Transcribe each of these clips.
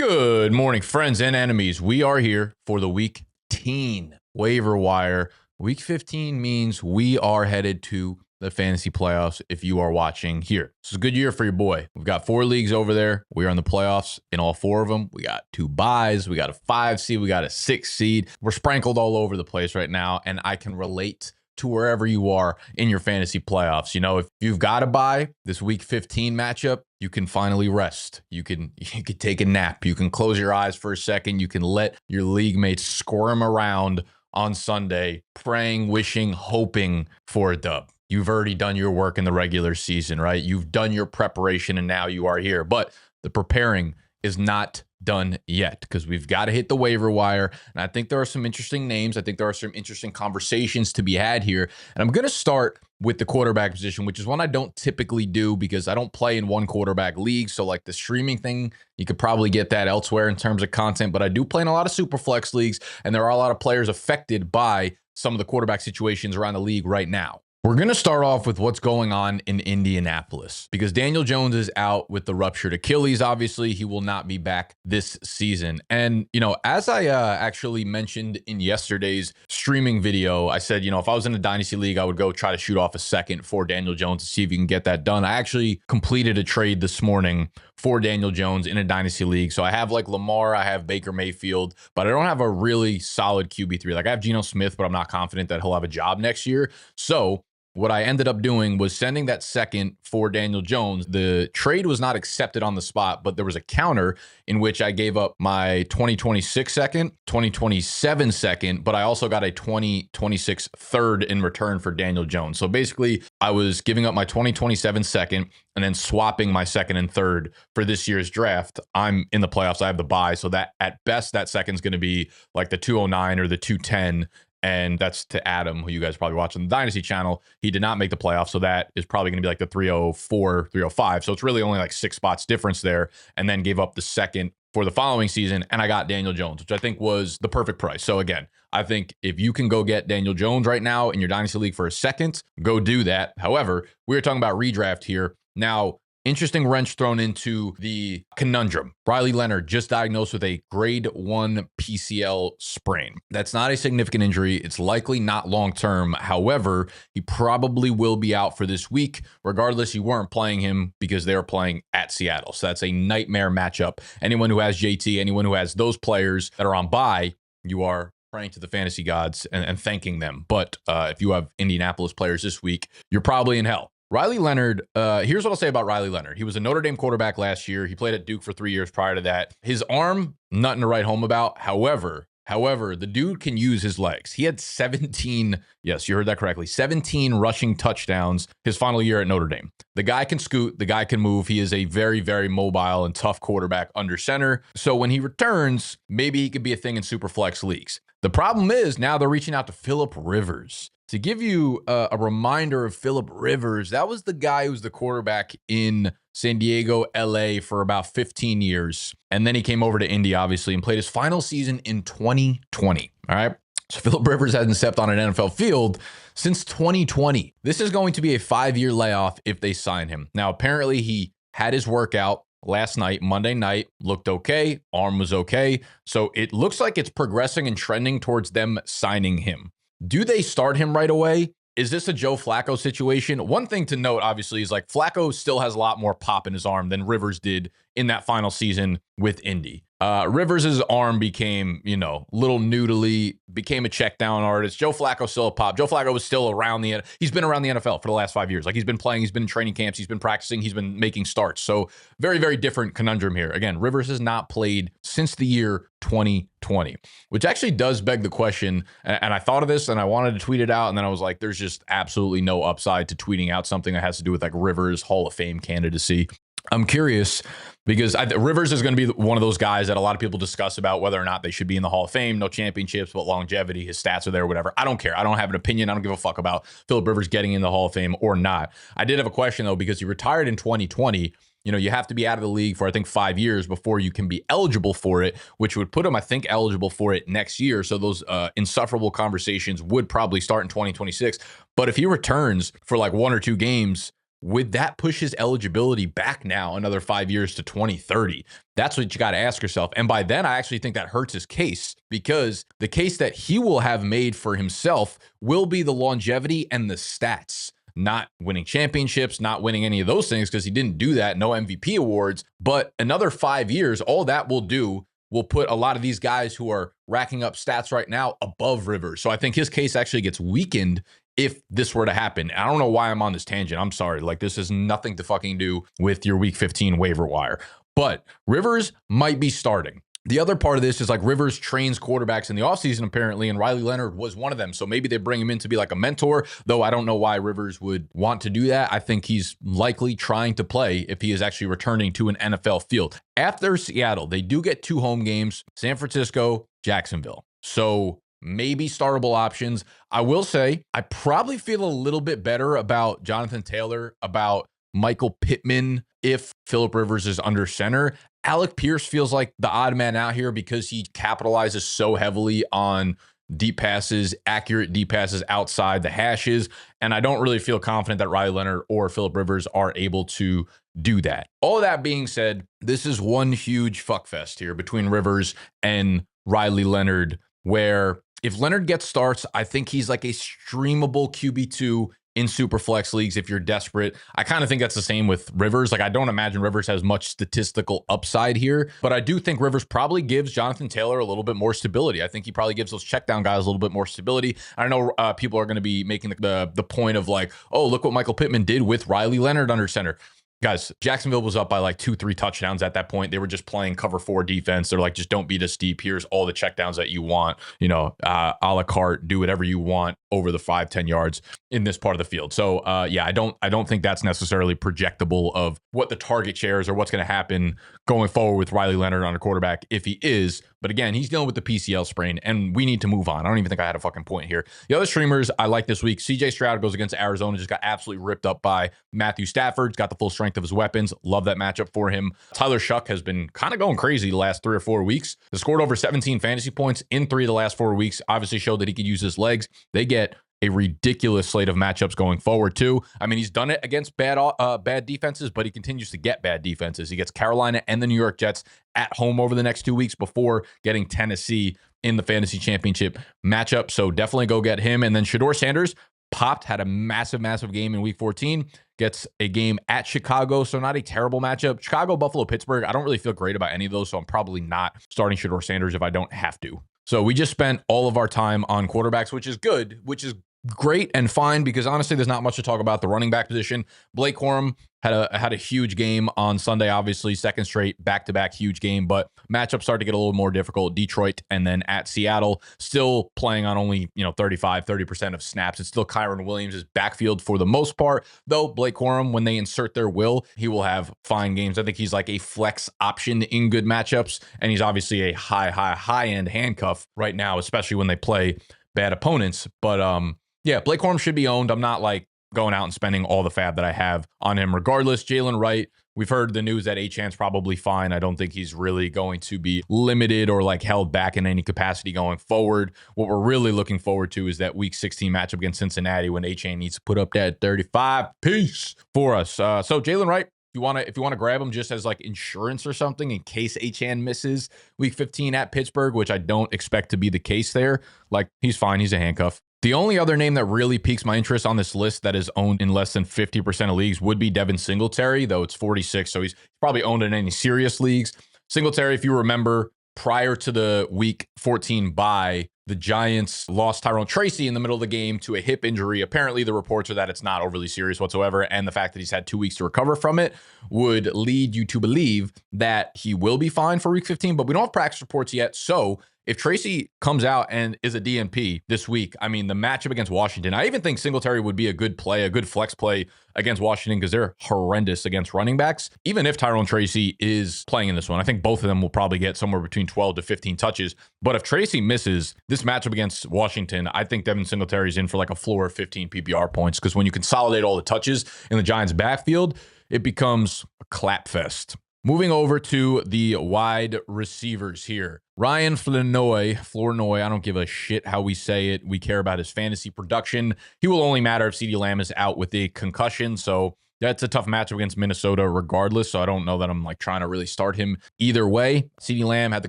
Good morning, friends and enemies. We are here for the Week 15 waiver wire. Week 15 means we are headed to the fantasy playoffs if you are watching here. This is a good year for your boy. We've got 4 leagues over there. We are in the playoffs in all 4 of them. We got 2 buys. We got a 5 seed. We got a 6 seed. We're sprinkled all over the place right now, and I can relate to wherever you are in your fantasy playoffs. You know, if you've got to buy this Week 15 matchup, you can finally rest. You can take a nap. You can close your eyes for a second. You can let your league mates squirm around on Sunday, praying, wishing, hoping for a dub. You've already done your work in the regular season, right? You've done your preparation and now you are here. But the preparing is not done yet because we've got to hit the waiver wire. And I think there are some interesting names. I think there are some interesting conversations to be had here. And I'm going to start with the quarterback position, which is one I don't typically do because I don't play in one quarterback league. So like the streaming thing, you could probably get that elsewhere in terms of content, but I do play in a lot of super flex leagues and there are a lot of players affected by some of the quarterback situations around the league right now. We're going to start off with what's going on in Indianapolis because Daniel Jones is out with the ruptured Achilles. Obviously, he will not be back this season. And, you know, as I actually mentioned in yesterday's streaming video, I said, you know, if I was in a dynasty league, I would go try to shoot off a second for Daniel Jones to see if you can get that done. I actually completed a trade this morning for Daniel Jones in a dynasty league. So I have like Lamar, I have Baker Mayfield, but I don't have a really solid QB3. Like I have Geno Smith, but I'm not confident that he'll have a job next year. So what I ended up doing was sending that second for Daniel Jones. The trade was not accepted on the spot, but there was a counter in which I gave up my 2026 second, 2027 second, but I also got a 2026 third in return for Daniel Jones. So basically, I was giving up my 2027 second and then swapping my second and third for this year's draft. I'm in the playoffs. I have the bye. So that at best, that second's going to be like the 209 or the 210. And that's to Adam, who you guys probably watch on the Dynasty channel. He did not make the playoffs, so that is probably going to be like the 304, 305. So it's really only like 6 spots difference there, and then gave up the second for the following season, and I got Daniel Jones, which I think was the perfect price. So again, I think if you can go get Daniel Jones right now in your Dynasty League for a second, go do that. However, we were talking about redraft here. Now, interesting wrench thrown into the conundrum. Riley Leonard just diagnosed with a grade 1 PCL sprain. That's not a significant injury. It's likely not long-term. However, he probably will be out for this week. Regardless, you weren't playing him because they were playing at Seattle. So that's a nightmare matchup. Anyone who has JT, anyone who has those players that are on bye, you are praying to the fantasy gods and thanking them. But if you have Indianapolis players this week, you're probably in hell. Riley Leonard, here's what I'll say about Riley Leonard. He was a Notre Dame quarterback last year. He played at Duke for 3 years prior to that. His arm, nothing to write home about. However, the dude can use his legs. He had 17, yes, you heard that correctly, 17 rushing touchdowns his final year at Notre Dame. The guy can scoot. The guy can move. He is a very, very mobile and tough quarterback under center. So when he returns, maybe he could be a thing in super flex leagues. The problem is now they're reaching out to Phillip Rivers. To give you a reminder of Phillip Rivers, that was the guy who was the quarterback in San Diego, LA for about 15 years. And then he came over to Indy, obviously, and played his final season in 2020. All right. So Phillip Rivers hasn't stepped on an NFL field since 2020. This is going to be a 5-year layoff if they sign him. Now, apparently he had his workout last night, Monday night, looked okay. Arm was okay. So it looks like it's progressing and trending towards them signing him. Do they start him right away? Is this a Joe Flacco situation? One thing to note, obviously, is like Flacco still has a lot more pop in his arm than Rivers did in that final season with Indy. Rivers' arm became, little noodly, became a check down artist. Joe Flacco still a pop. Joe Flacco was still around he's been around the NFL for the last 5 years. Like he's been playing, he's been in training camps, he's been practicing, he's been making starts. So very, very different conundrum here. Again, Rivers has not played since the year 2020, which actually does beg the question. And I thought of this and I wanted to tweet it out. And then I was like, there's just absolutely no upside to tweeting out something that has to do with like Rivers' Hall of Fame candidacy. I'm curious because Rivers is going to be one of those guys that a lot of people discuss about whether or not they should be in the Hall of Fame. No championships, but longevity, his stats are there, whatever. I don't care. I don't have an opinion. I don't give a fuck about Phillip Rivers getting in the Hall of Fame or not. I did have a question, though, because he retired in 2020. You have to be out of the league for, I think, 5 years before you can be eligible for it, which would put him, I think, eligible for it next year. So those insufferable conversations would probably start in 2026. But if he returns for like 1 or 2 games, would that push his eligibility back now another 5 years to 2030? That's what you got to ask yourself. And by then, I actually think that hurts his case, because the case that he will have made for himself will be the longevity and the stats, not winning championships, not winning any of those things, because he didn't do that. No MVP awards. But another 5 years, all that will do will put a lot of these guys who are racking up stats right now above Rivers. So I think his case actually gets weakened if this were to happen. I don't know why I'm on this tangent. I'm sorry. Like, this has nothing to fucking do with your week 15 waiver wire. But Rivers might be starting. The other part of this is, like, Rivers trains quarterbacks in the offseason apparently, and Riley Leonard was one of them. So maybe they bring him in to be like a mentor, though I don't know why Rivers would want to do that. I think he's likely trying to play if he is actually returning to an NFL field. After Seattle, they do get 2 home games, San Francisco, Jacksonville. So maybe startable options. I will say I probably feel a little bit better about Jonathan Taylor, about Michael Pittman if Phillip Rivers is under center. Alec Pierce feels like the odd man out here because he capitalizes so heavily on deep passes, accurate deep passes outside the hashes. And I don't really feel confident that Riley Leonard or Phillip Rivers are able to do that. All of that being said, this is one huge fuckfest here between Rivers and Riley Leonard, where if Leonard gets starts, I think he's like a streamable QB2 in super flex leagues if you're desperate. I kind of think that's the same with Rivers. Like, I don't imagine Rivers has much statistical upside here, but I do think Rivers probably gives Jonathan Taylor a little bit more stability. I think he probably gives those check down guys a little bit more stability. I know people are going to be making the point of like, oh, look what Michael Pittman did with Riley Leonard under center. Guys, Jacksonville was up by like 2-3 touchdowns at that point. They were just playing cover 4 defense. They're like, just don't beat us deep. Here's all the checkdowns that you want. You know, a la carte, do whatever you want over the 5-10 yards in this part of the field. So yeah, I don't think that's necessarily projectable of what the target share is or what's going to happen going forward with Riley Leonard on a quarterback if he is. But again, he's dealing with the PCL sprain, and we need to move on. I don't even think I had a fucking point here. The other streamers I like this week, CJ Stroud goes against Arizona, just got absolutely ripped up by Matthew Stafford. He's got the full strength of his weapons. Love that matchup for him. Tyler Shuck has been kind of going crazy the last 3 or 4 weeks. He scored over 17 fantasy points in 3 of the last 4 weeks. Obviously showed that he could use his legs. They get a ridiculous slate of matchups going forward too. I mean, he's done it against bad defenses, but he continues to get bad defenses. He gets Carolina and the New York Jets at home over the next 2 weeks before getting Tennessee in the fantasy championship matchup. So definitely go get him. And then Shedeur Sanders had a massive game in week 14, gets a game at Chicago. So not a terrible matchup. Chicago, Buffalo, Pittsburgh. I don't really feel great about any of those. So I'm probably not starting Shedeur Sanders if I don't have to. So we just spent all of our time on quarterbacks, which is good, which is great and fine, because honestly, there's not much to talk about. The running back position, Blake Corum had a huge game on Sunday, obviously, second straight back-to-back huge game, but matchups start to get a little more difficult. Detroit and then at Seattle, still playing on only 30% of snaps. It's still Kyron Williams' backfield for the most part, though Blake Corum, when they insert their will, he will have fine games. I think he's like a flex option in good matchups, and he's obviously a high-end handcuff right now, especially when they play bad opponents. But yeah, Blake Corum should be owned. I'm not like going out and spending all the fab that I have on him. Regardless, Jaylen Wright, we've heard the news that Achan's probably fine. I don't think he's really going to be limited or like held back in any capacity going forward. What we're really looking forward to is that week 16 matchup against Cincinnati when Achan needs to put up that 35 piece for us. So Jaylen Wright, if you want to grab him just as like insurance or something in case Achan misses week 15 at Pittsburgh, which I don't expect to be the case there, like he's fine. He's a handcuff. The only other name that really piques my interest on this list that is owned in less than 50% of leagues would be Devin Singletary, though it's 46, so he's probably owned in any serious leagues. Singletary, if you remember, prior to the week 14 bye, the Giants lost Tyrone Tracy in the middle of the game to a hip injury. Apparently, the reports are that it's not overly serious whatsoever, and the fact that he's had 2 weeks to recover from it would lead you to believe that he will be fine for week 15, but we don't have practice reports yet, so if Tracy comes out and is a DNP this week, I mean, the matchup against Washington, I even think Singletary would be a good play, a good flex play against Washington because they're horrendous against running backs. Even if Tyrone Tracy is playing in this one, I think both of them will probably get somewhere between 12 to 15 touches. But if Tracy misses this matchup against Washington, I think Devin Singletary is in for like a floor of 15 PPR points, because when you consolidate all the touches in the Giants' backfield, it becomes a clap fest. Moving over to the wide receivers here. Ryan Flournoy, I don't give a shit how we say it. We care about his fantasy production. He will only matter if CeeDee Lamb is out with a concussion. So that's a tough matchup against Minnesota regardless. So I don't know that I'm like trying to really start him either way. CeeDee Lamb had the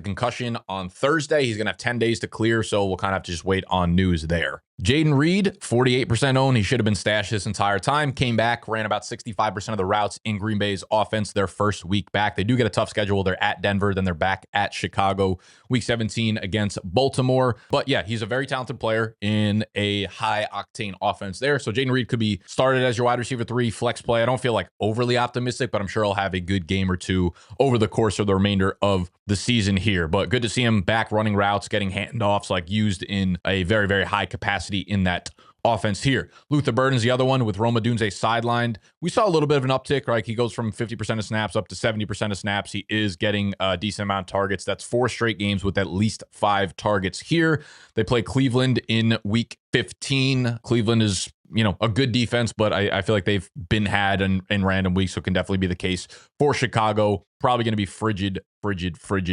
concussion on Thursday. He's going to have 10 days to clear. So we'll kind of have to just wait on news there. Jayden Reed, 48% owned. He should have been stashed this entire time. Came back, ran about 65% of the routes in Green Bay's offense their first week back. They do get a tough schedule. They're at Denver, then they're back at Chicago, week 17 against Baltimore. But yeah, he's a very talented player in a high-octane offense there. So Jayden Reed could be started as your wide receiver 3 flex play. I don't feel like overly optimistic, but I'm sure he'll have a good game or two over the course of the remainder of the season here. But good to see him back running routes, getting handoffs, like used in a very, very high capacity in that offense here. Luther Burden's the other one with Rome Odunze sidelined. We saw a little bit of an uptick, right? He goes from 50% of snaps up to 70% of snaps. He is getting a decent amount of targets. That's 4 straight games with at least 5 targets here. They play Cleveland in week 15. Cleveland is, a good defense, but I feel like they've been had in random weeks, so it can definitely be the case for Chicago. Probably going to be frigid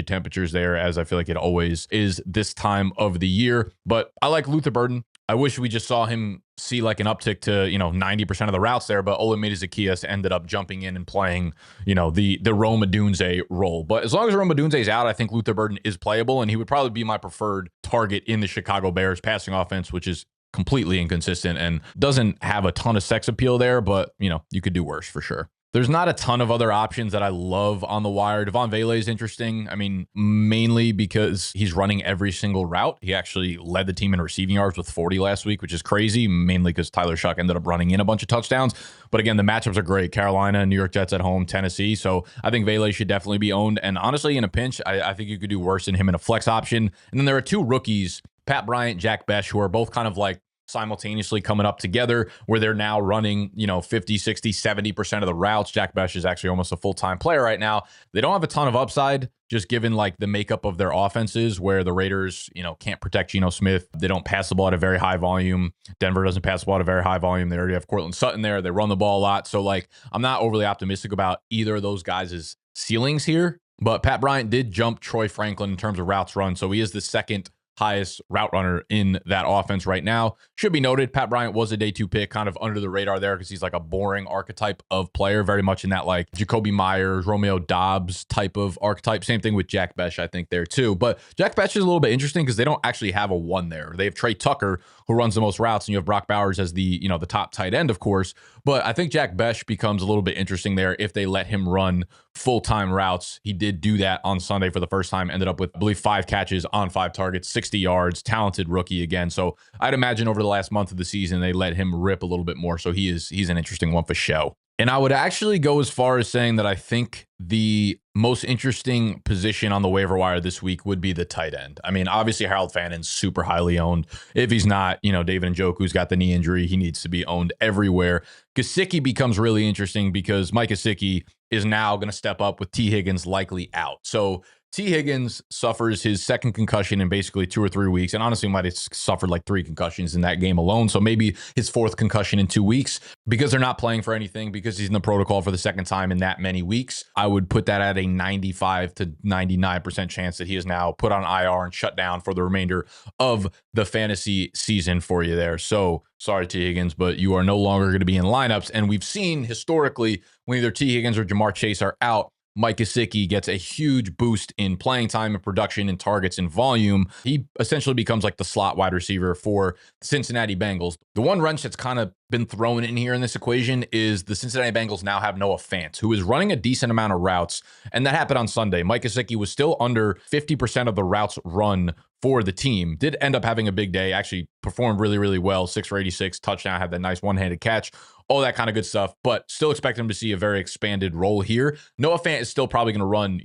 temperatures there, as I feel like it always is this time of the year. But I like Luther Burden. I wish we just saw him see like an uptick to, 90% of the routes there, but Olamide Zaccheaus ended up jumping in and playing, the Rome Odunze role. But as long as Rome Odunze's out, I think Luther Burden is playable, and he would probably be my preferred target in the Chicago Bears passing offense, which is completely inconsistent and doesn't have a ton of sex appeal there, but, you could do worse for sure. There's not a ton of other options that I love on the wire. Devaughn Vele is interesting. I mean, mainly because he's running every single route. He actually led the team in receiving yards with 40 last week, which is crazy, mainly because Tyler Shuck ended up running in a bunch of touchdowns. But again, the matchups are great. Carolina, New York Jets at home, Tennessee. So I think Vele should definitely be owned. And honestly, in a pinch, I think you could do worse than him in a flex option. And then there are 2 rookies, Pat Bryant, Jack Bech, who are both kind of like simultaneously coming up together where they're now running, 50, 60, 70% of the routes. Jack Bech is actually almost a full-time player right now. They don't have a ton of upside, just given like the makeup of their offenses where the Raiders, can't protect Geno Smith. They don't pass the ball at a very high volume. Denver doesn't pass the ball at a very high volume. They already have Cortland Sutton there. They run the ball a lot. So like, I'm not overly optimistic about either of those guys' ceilings here, but Pat Bryant did jump Troy Franklin in terms of routes run. So he is the second highest route runner in that offense right now. Should be noted, Pat Bryant was a day 2 pick, kind of under the radar there because he's like a boring archetype of player, very much in that like Jacoby Myers, Romeo Dobbs type of archetype. Same thing with Jack Bech, I think there too. But Jack Bech is a little bit interesting because they don't actually have a 1 there. They have Trey Tucker, who runs the most routes, and you have Brock Bowers as the, the top tight end, of course. But I think Jack Bech becomes a little bit interesting there if they let him run full-time routes. He did do that on Sunday for the first time, ended up with, I believe, 5 catches on 5 targets, 60 yards, talented rookie again. So I'd imagine over the last month of the season, they let him rip a little bit more. So he's an interesting one for show. And I would actually go as far as saying that I think the most interesting position on the waiver wire this week would be the tight end. I mean, obviously Harold Fannin's super highly owned. If he's not, David Njoku's got the knee injury. He needs to be owned everywhere. Gesicki becomes really interesting because Mike Gesicki is now going to step up with T. Higgins likely out. So T. Higgins suffers his second concussion in basically 2 or 3 weeks, and honestly might have suffered like 3 concussions in that game alone. So maybe his 4th concussion in 2 weeks because they're not playing for anything, because he's in the protocol for the second time in that many weeks. I would put that at a 95 to 99% chance that he is now put on IR and shut down for the remainder of the fantasy season for you there. So sorry, T. Higgins, but you are no longer going to be in lineups. And we've seen historically when either T. Higgins or Jamar Chase are out, Mike Gesicki gets a huge boost in playing time and production and targets and volume. He essentially becomes like the slot wide receiver for the Cincinnati Bengals. The one wrench that's kind of been thrown in here in this equation is the Cincinnati Bengals now have Noah Fant, who is running a decent amount of routes. And that happened on Sunday. Mike Gesicki was still under 50% of the routes run for the team. Did end up having a big day, actually performed really, really well. 6 for 86, touchdown, had that nice one-handed catch, all that kind of good stuff, but still expect him to see a very expanded role here. Noah Fant is still probably going to run,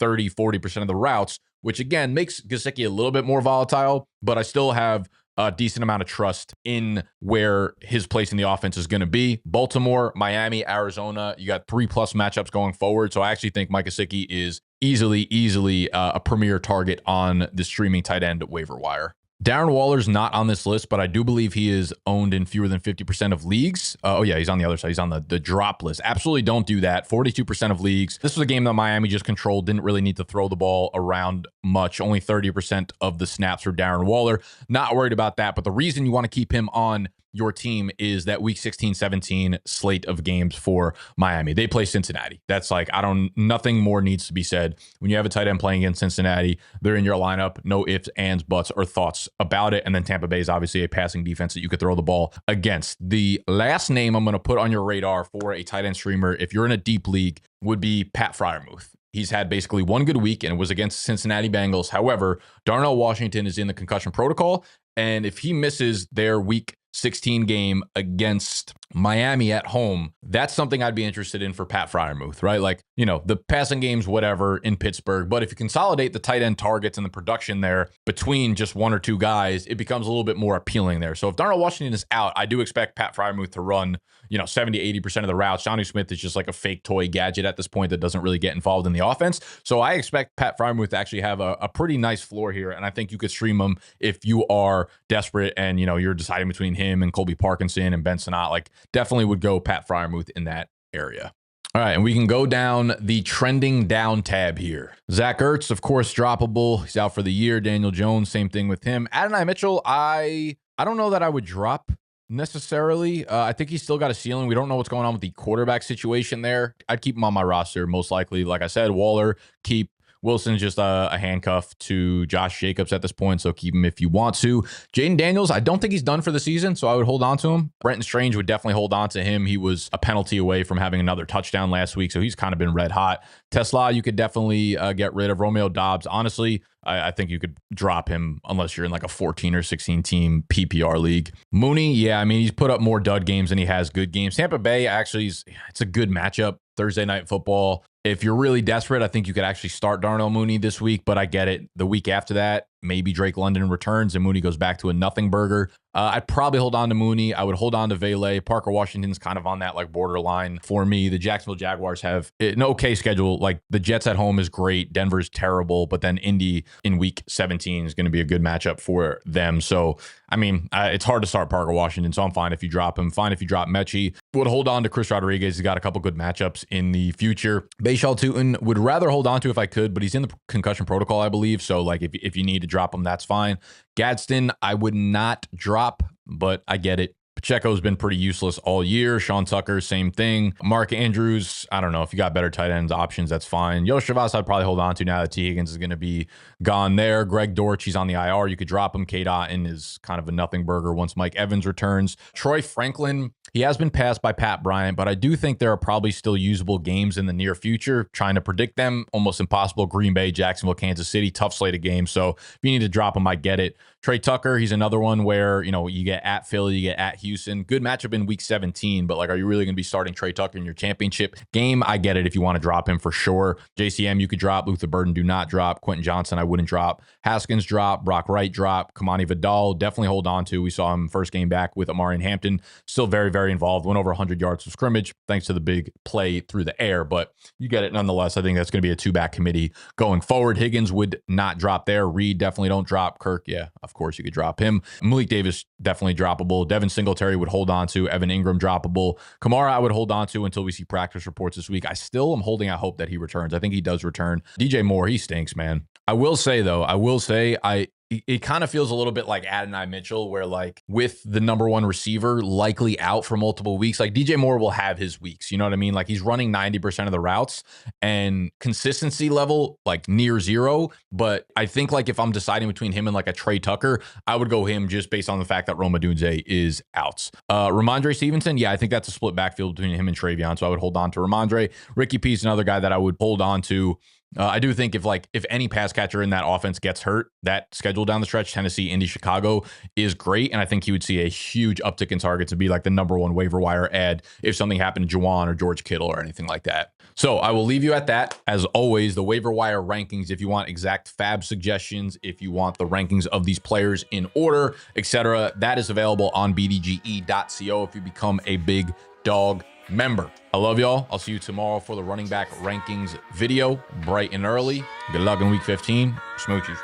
30, 40% of the routes, which again makes Gesicki a little bit more volatile, but I still have a decent amount of trust in where his place in the offense is going to be. Baltimore, Miami, Arizona, you got 3+ matchups going forward. So I actually think Mike Gesicki is easily a premier target on the streaming tight end waiver wire. Darren Waller's not on this list, but I do believe he is owned in fewer than 50% of leagues. Oh yeah, he's on the other side. He's on the drop list. Absolutely don't do that. 42% of leagues. This was a game that Miami just controlled. Didn't really need to throw the ball around much. Only 30% of the snaps for Darren Waller. Not worried about that, but the reason you want to keep him on your team is that week 16, 17 slate of games for Miami. They play Cincinnati. That's like, nothing more needs to be said. When you have a tight end playing against Cincinnati, they're in your lineup. No ifs, ands, buts, or thoughts about it. And then Tampa Bay is obviously a passing defense that you could throw the ball against. The last name I'm going to put on your radar for a tight end streamer, if you're in a deep league, would be Pat Freiermuth. He's had basically one good week, and it was against Cincinnati Bengals. However, Darnell Washington is in the concussion protocol, and if he misses their week 16 game against Miami at home, that's something I'd be interested in for Pat Freiermuth, right? Like, you know, the passing games, whatever, in Pittsburgh. But if you consolidate the tight end targets and the production there between just one or two guys, it becomes a little bit more appealing there. So if Darnell Washington is out, I do expect Pat Freiermuth to run, 70, 80% of the routes. Johnny Smith is just like a fake toy gadget at this point that doesn't really get involved in the offense. So I expect Pat Freiermuth to actually have a pretty nice floor here. And I think you could stream him if you are desperate and, you're deciding between him and Colby Parkinson and Ben Sinnott. Like, definitely would go Pat Freiermuth in that area. All right, and we can go down the trending down tab here. Zach Ertz, of course, droppable. He's out for the year. Daniel Jones, same thing with him. Adonai Mitchell, I don't know that I would drop necessarily. I think he's still got a ceiling. We don't know what's going on with the quarterback situation there. I'd keep him on my roster, most likely. Like I said, Waller, keep. Wilson's just a handcuff to Josh Jacobs at this point, so keep him if you want to. Jayden Daniels, I don't think he's done for the season, so I would hold on to him. Brenton Strange would definitely hold on to him. He was a penalty away from having another touchdown last week, so he's kind of been red hot. Tesla, you could definitely get rid of. Romeo Dobbs, honestly, I think you could drop him unless you're in like a 14 or 16 team PPR league. Mooney, yeah, I mean, he's put up more dud games than he has good games. Tampa Bay, actually, it's a good matchup. Thursday Night Football. If you're really desperate, I think you could actually start Darnell Mooney this week, but I get it. The week after that, maybe Drake London returns and Mooney goes back to a nothing burger. I'd probably hold on to Mooney. I would hold on to Vele. Parker Washington's kind of on that like borderline for me. The Jacksonville Jaguars have an okay schedule. Like the Jets at home is great. Denver's terrible, but then Indy in week 17 is going to be a good matchup for them. So, I mean, it's hard to start Parker Washington, so I'm fine if you drop him. Fine if you drop Mechie. Would hold on to Chris Rodriguez. He's got a couple good matchups in the future. Bashal Tutin would rather hold on to if I could, but he's in the concussion protocol, I believe. So, like, if you need to drop him, that's fine. Gadsden, I would not drop, but I get it. Pacheco's been pretty useless all year. Sean Tucker, same thing. Mark Andrews, I don't know. If you got better tight ends options, that's fine. Yosh Javas, I'd probably hold on to now that T. Higgins is going to be gone there. Greg Dortch, he's on the IR. You could drop him. K. Dotton is kind of a nothing burger once Mike Evans returns. Troy Franklin, he has been passed by Pat Bryant, but I do think there are probably still usable games in the near future. Trying to predict them, almost impossible. Green Bay, Jacksonville, Kansas City, tough slate of games. So if you need to drop him, I get it. Trey Tucker, he's another one where, you get at Philly, you get at Houston. Good matchup in week 17, but like, are you really going to be starting Trey Tucker in your championship game? I get it if you want to drop him for sure. JCM, you could drop. Luther Burden, do not drop. Quentin Johnson, I wouldn't drop. Haskins, drop. Brock Wright, drop. Kamani Vidal, definitely hold on to. We saw him first game back with Amari and Hampton. Still very, very involved. Went over 100 yards of scrimmage thanks to the big play through the air, but you get it nonetheless. I think that's going to be a two-back committee going forward. Higgins would not drop there. Reed, definitely don't drop. Kirk, yeah, of course you could drop him. Malik Davis, definitely droppable. Devin Singletary would hold on to. Evan Ingram, droppable. Kamara, I would hold on to until we see practice reports this week. I still am holding out hope that he returns. I think he does return. DJ Moore, he stinks, man. I will say, though, it kind of feels a little bit like Adonai Mitchell, where like with the number one receiver likely out for multiple weeks, like DJ Moore will have his weeks. You know what I mean? Like he's running 90% of the routes and consistency level like near zero. But I think like if I'm deciding between him and like a Trey Tucker, I would go him just based on the fact that Roma Dunze is out. Ramondre Stevenson, yeah, I think that's a split backfield between him and Travion. So I would hold on to Ramondre. Ricky P is another guy that I would hold on to. I do think if any pass catcher in that offense gets hurt, that schedule down the stretch, Tennessee, Indy, Chicago, is great. And I think he would see a huge uptick in targets to be like the number one waiver wire ad if something happened to Juwan or George Kittle or anything like that. So I will leave you at that. As always, the waiver wire rankings, if you want exact fab suggestions, if you want the rankings of these players in order, etc., that is available on bdge.co if you become a big dog member. I love y'all. I'll see you tomorrow for the running back rankings video, bright and early. Good luck in week 15. Smoochies.